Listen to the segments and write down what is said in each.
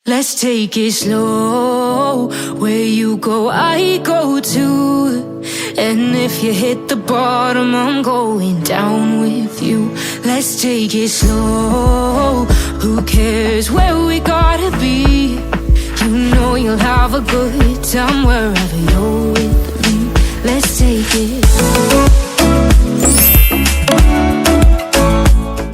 Let's take it slow. Where you go, I go too. And if you hit the bottom, I'm going down with you. Let's take it slow. Who cares where we gotta be? You know you'll have a good time wherever you're with me. Let's take it slow.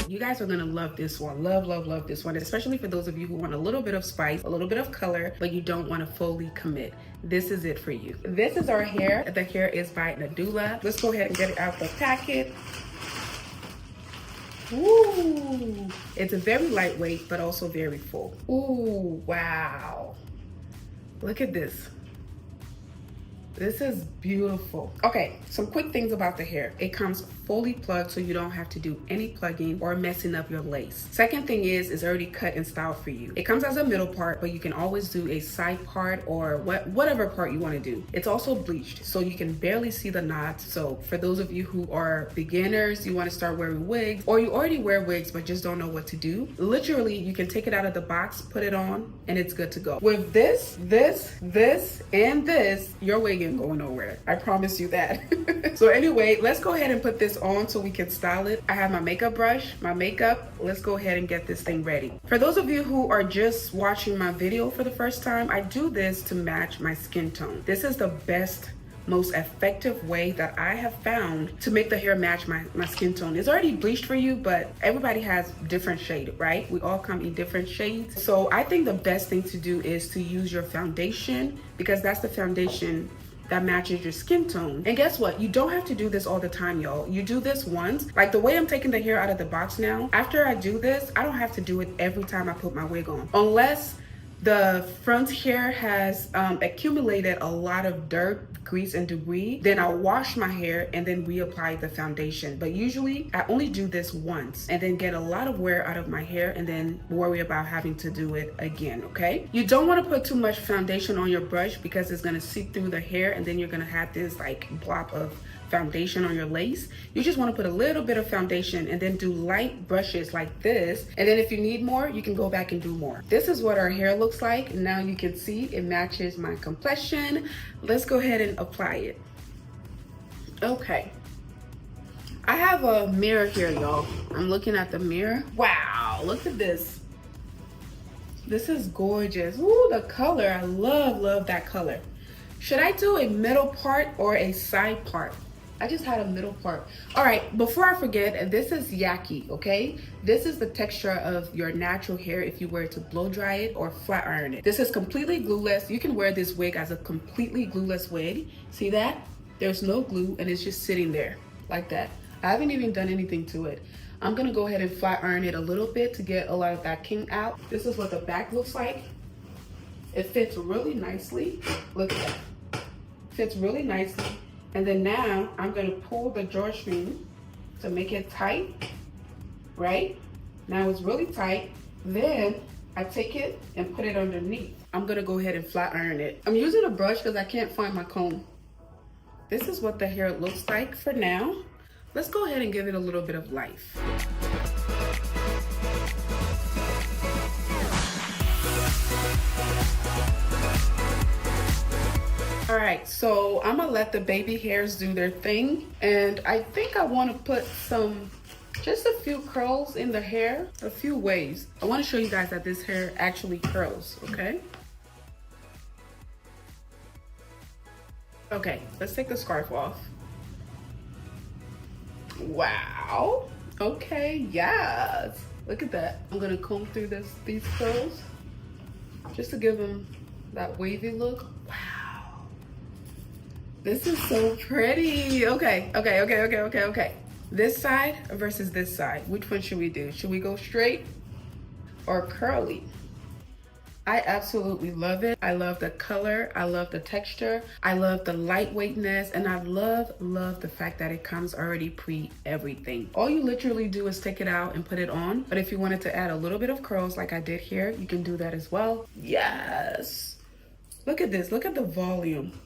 You guys are gonna love this one. Love this one, especially for those of you who want a little bit of spice, a little bit of color, but you don't want to fully commit. This is it for you. This is our hair. The hair is by Nadula. Let's go ahead and get it out the packet. Ooh, it's a very lightweight, but also very full. Ooh, wow. Look at this. This is beautiful. Okay, some quick things about the hair. It comes fully plugged, so you don't have to do any plugging or messing up your lace. Second thing is, it's already cut and styled for you. It comes as a middle part, but you can always do a side part or whatever part you want to do. It's also bleached, so you can barely see the knots. So for those of you who are beginners, you want to start wearing wigs, or you already wear wigs but just don't know what to do, literally you can take it out of the box, put it on, and it's good to go. With this, and this, your wig ain't going nowhere. I promise you that. So anyway, let's go ahead and put this on so we can style it. I have my makeup brush, my makeup. Let's go ahead and get this thing ready. For those of you who are just watching my video for the first time, I do this to match my skin tone. This is the best, most effective way that I have found to make the hair match my skin tone. It's already bleached for you, but everybody has different shade, right? We all come in different shades. So I think the best thing to do is to use your foundation, because that's the foundation that matches your skin tone. And guess what? You don't have to do this all the time, y'all. You do this once. Like the way I'm taking the hair out of the box now, after I do this, I don't have to do it every time I put my wig on. Unless the front hair has accumulated a lot of dirt, grease, and debris, then I'll wash my hair and then reapply the foundation. But usually I only do this once and then get a lot of wear out of my hair and then worry about having to do it again, okay? You don't want to put too much foundation on your brush because it's going to seep through the hair and then you're going to have this like blob of foundation on your lace. You just want to put a little bit of foundation and then do light brushes like this, and then if you need more, you can go back and do more. This is what our hair looks like. Now you can see it matches my complexion. Let's go ahead and apply it. Okay, I have a mirror here, y'all. I'm looking at the mirror. Wow, look at this. This is gorgeous. Ooh, the color, I love that color. Should I do a middle part or a side part? I just had a middle part. All right, before I forget, this is Yaki, okay? This is the texture of your natural hair if you were to blow dry it or flat iron it. This is completely glueless. You can wear this wig as a completely glueless wig. See that? There's no glue and it's just sitting there like that. I haven't even done anything to it. I'm gonna go ahead and flat iron it a little bit to get a lot of that kink out. This is what the back looks like. It fits really nicely. Look at that. Fits really nicely. And then now I'm gonna pull the drawstring to make it tight, right? Now it's really tight. Then I take it and put it underneath. I'm gonna go ahead and flat iron it. I'm using a brush because I can't find my comb. This is what the hair looks like for now. Let's go ahead and give it a little bit of life. All right, so I'm gonna let the baby hairs do their thing. And I think I wanna put just a few curls in the hair, a few waves. I wanna show you guys that this hair actually curls, okay? Okay, let's take the scarf off. Wow, okay, yes. Look at that. I'm gonna comb through these curls just to give them that wavy look. Wow. This is so pretty. Okay. This side versus this side. Which one should we do? Should we go straight or curly? I absolutely love it. I love the color. I love the texture. I love the lightweightness. And I love the fact that it comes already pre-everything. All you literally do is take it out and put it on. But if you wanted to add a little bit of curls like I did here, you can do that as well. Yes. Look at this. Look at the volume.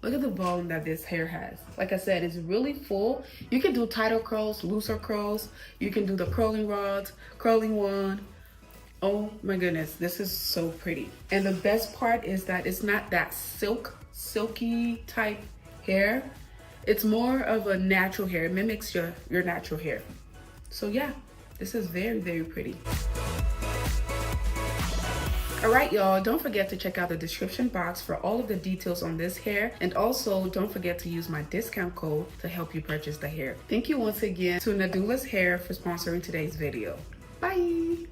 Look at the volume that this hair has. Like I said, it's really full. You can do tighter curls, looser curls. You can do the curling rods, curling wand. Oh my goodness, this is so pretty. And the best part is that it's not that silky type hair. It's more of a natural hair. It mimics your natural hair. So yeah, this is very, very pretty. All right, y'all, don't forget to check out the description box for all of the details on this hair. And also don't forget to use my discount code to help you purchase the hair. Thank you once again to Nadula's Hair for sponsoring today's video. Bye.